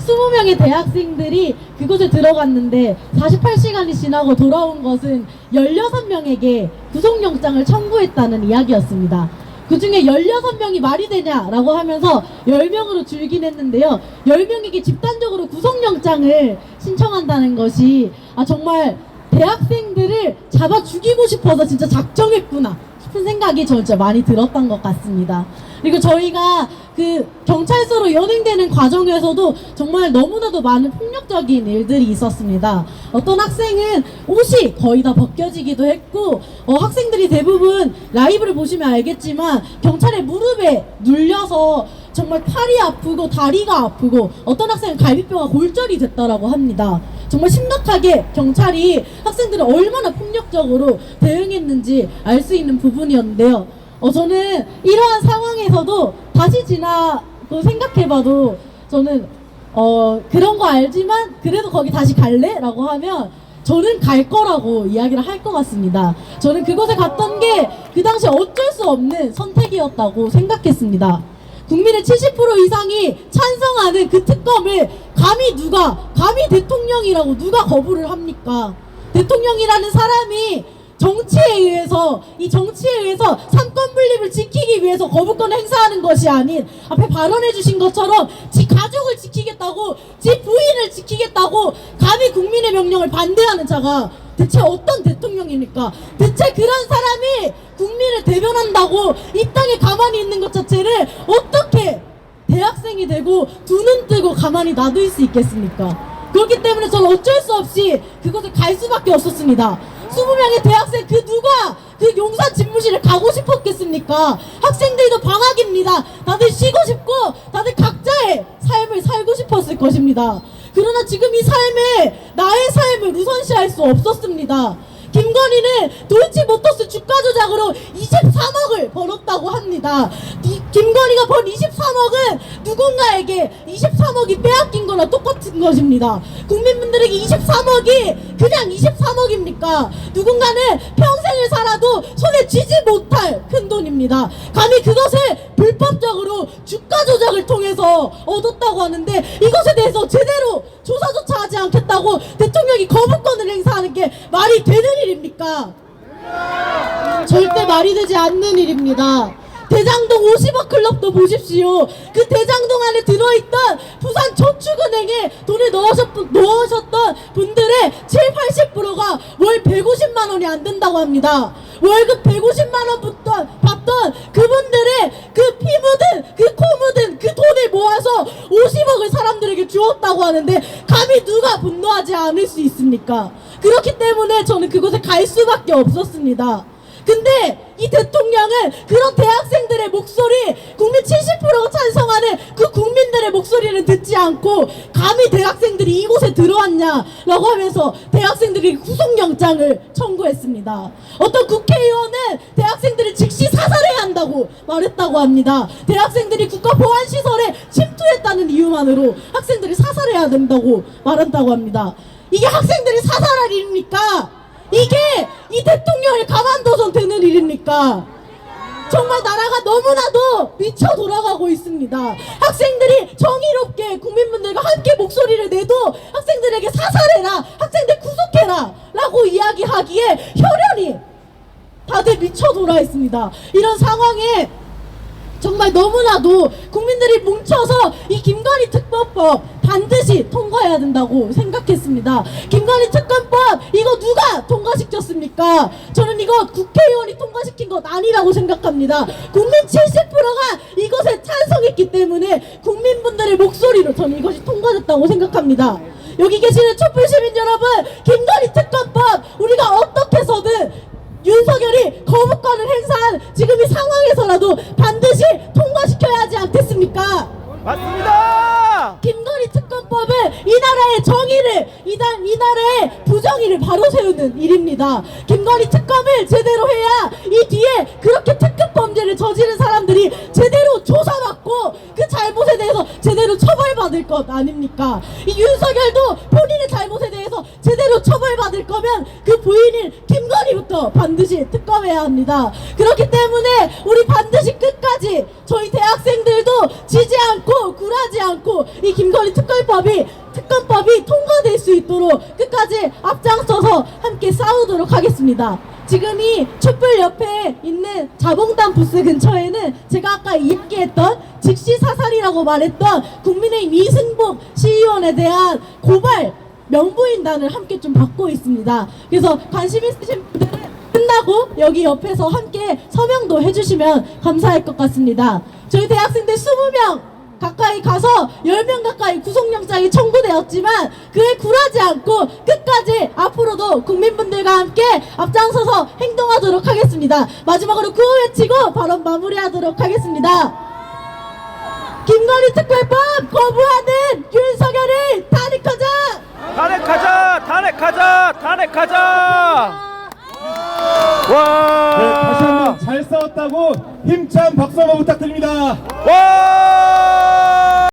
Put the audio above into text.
20명의 대학생들이 그곳에 들어갔는데 48시간이 지나고 돌아온 것은 16명에게 구속영장을 청구했다는 이야기였습니다. 그 중에 16명이 말이 되냐라고 하면서 10명으로 줄긴 했는데요. 10명에게 집단적으로 구속영장을 신청한다는 것이 정말 대학생들을 잡아 죽이고 싶어서 진짜 작정했구나 싶은 생각이 저 진짜 많이 들었던 것 같습니다. 그리고 저희가 그 경찰서로 연행되는 과정에서도 정말 너무나도 많은 폭력적인 일들이 있었습니다. 어떤 학생은 옷이 거의 다 벗겨지기도 했고 학생들이 대부분 라이브를 보시면 알겠지만 경찰의 무릎에 눌려서 정말 팔이 아프고 다리가 아프고 어떤 학생은 갈비뼈가 골절이 됐다라고 합니다. 정말 심각하게 경찰이 학생들을 얼마나 폭력적으로 대응했는지 알 수 있는 부분이었는데요. 저는 이러한 상황에서도 다시 지나고 생각해봐도 저는 그런 거 알지만 그래도 거기 다시 갈래? 라고 하면 저는 갈 거라고 이야기를 할 것 같습니다. 저는 그곳에 갔던 게 그 당시 어쩔 수 없는 선택이었다고 생각했습니다. 국민의 70% 이상이 찬성하는 그 특검을 감히 대통령이라고 누가 거부를 합니까? 대통령이라는 사람이 이 정치에 의해서 삼권 분립을 지키기 위해서 거부권을 행사하는 것이 아닌 앞에 발언해 주신 것처럼 지 가족을 지키겠다고 지 부인을 지키겠다고 감히 국민의 명령을 반대하는 자가 대체 어떤 대통령입니까? 대체 그런 사람이 국민을 대변한다고 이 땅에 가만히 있는 것 자체를 어떻게 대학생이 되고 두 눈 뜨고 가만히 놔둘 수 있겠습니까? 그렇기 때문에 저는 어쩔 수 없이 그것을 갈 수밖에 없었습니다. 20명의 대학생 그 누가 그 용산 집무실에 가고 싶었겠습니까? 학생들도 방학입니다. 다들 쉬고 싶고 다들 각자의 삶을 살고 싶었을 것입니다. 그러나 지금 이 삶에 나의 삶을 우선시할 수 없었습니다. 김건희는 도이치모터스 주가 조작으로 23억을 벌었다고 합니다. 김건희가 번 23억은 누군가에게 23억이 빼앗긴 거나 똑같은 것입니다. 국민분들에게 23억이 그냥 23억입니까? 누군가는 평생을 살아도 손에 쥐지 못할 큰 돈입니다. 감히 그것을 불법적으로 주가 조작을 통해서 얻었다고 하는데 이것에 대해서 제대로 조사조차 하지 않겠다고 대통령이 거부권을 행사하는 게 말이 되는 일입니까? 절대 말이 되지 않는 일입니다. 대장동 50억 클럽도 보십시오. 그 대장동 안에 들어있던 부산저축은행에 돈을 넣으셨던 분들의 70~80%가 월 150만 원이 안 된다고 합니다. 월급 150만 원 받던 그분들의 그 피 묻은 그 코 묻은 그 돈을 모아서 50억을 사람들에게 주었다고 하는데 감히 누가 분노하지 않을 수 있습니까? 그렇기 때문에 저는 그곳에 갈 수밖에 없었습니다. 근데 이 대통령은 그런 대학생들의 목소리, 국민 70%가 찬성하는 그 국민들의 목소리를 듣지 않고 감히 대학생들이 이곳에 들어왔냐라고 하면서 대학생들이 구속영장을 청구했습니다. 어떤 국회의원은 대학생들을 즉시 사살해야 한다고 말했다고 합니다. 대학생들이 국가보안시설에 침투했다는 이유만으로 학생들을 사살해야 된다고 말한다고 합니다. 이게 학생들이 사살할 일입니까? 이게 이 대통령을 가만둬선 되는 일입니까? 정말 나라가 너무나도 미쳐 돌아가고 있습니다. 학생들이 정의롭게 국민분들과 함께 목소리를 내도 학생들에게 사살해라, 학생들 구속해라 라고 이야기하기에 혈연이 다들 미쳐 돌아 있습니다. 이런 상황에 정말 너무나도 국민들이 뭉쳐서 이 김건희 특검법 반드시 통과해야 된다고 생각했습니다. 김건희 특검법 이거 누가 통과시켰습니까? 저는 이거 국회의원이 통과시킨 것 아니라고 생각합니다. 국민 70%가 이것에 찬성했기 때문에 국민분들의 목소리로 저는 이것이 통과됐다고 생각합니다. 여기 계시는 촛불시민 여러분, 김건희 특검법 우리가 어떻게 해서든 윤석열이 거부권을 행사한 지금 이 상황에서라도 반드시 통과시켜야 하지 않겠습니까? 맞습니다. 김건희 특검법은 이 나라의 정의를, 이 나라의 부정의를 바로 세우는 일입니다. 김건희 특검을 제대로 해야 이 뒤에 그렇게 특급 범죄를 저지른 사람들이 제대로 조사받고 그 잘못에 대해서 제대로 처벌받을 것 아닙니까? 이 윤석열도 본인의 잘못에 대해서 제대로 처벌받을 거면 그 부인인 김건희부터 반드시 특검해야 합니다. 그렇기 때문에 우리 반드시 끝까지 저희 대학생들도 지지 않고 굴하지 않고 이 김건희 특검법이 통과될 수 있도록 끝까지 앞장서서 함께 싸우도록 하겠습니다. 지금 이 촛불 옆에 있는 자봉단 부스 근처에는 제가 아까 이야기했던 즉시 사살이라고 말했던 국민의힘 이승복 시의원에 대한 고발 명부인단을 함께 좀 받고 있습니다. 그래서 관심 있으신 분들은 끝나고 여기 옆에서 함께 서명도 해주시면 감사할 것 같습니다. 저희 대학생들 20명 가까이 가서 10명 가까이 구속영장이 청구되었지만 그에 굴하지 않고 끝까지 앞으로도 국민분들과 함께 앞장서서 행동하도록 하겠습니다. 마지막으로 구호 외치고 발언 마무리하도록 하겠습니다. 김건희 특별법 거부하는 윤석열을 탄핵하자! 탄핵하자! 탄핵하자! 탄핵하자! 네, 다시 와! 한번 잘 싸웠다고 힘찬 박수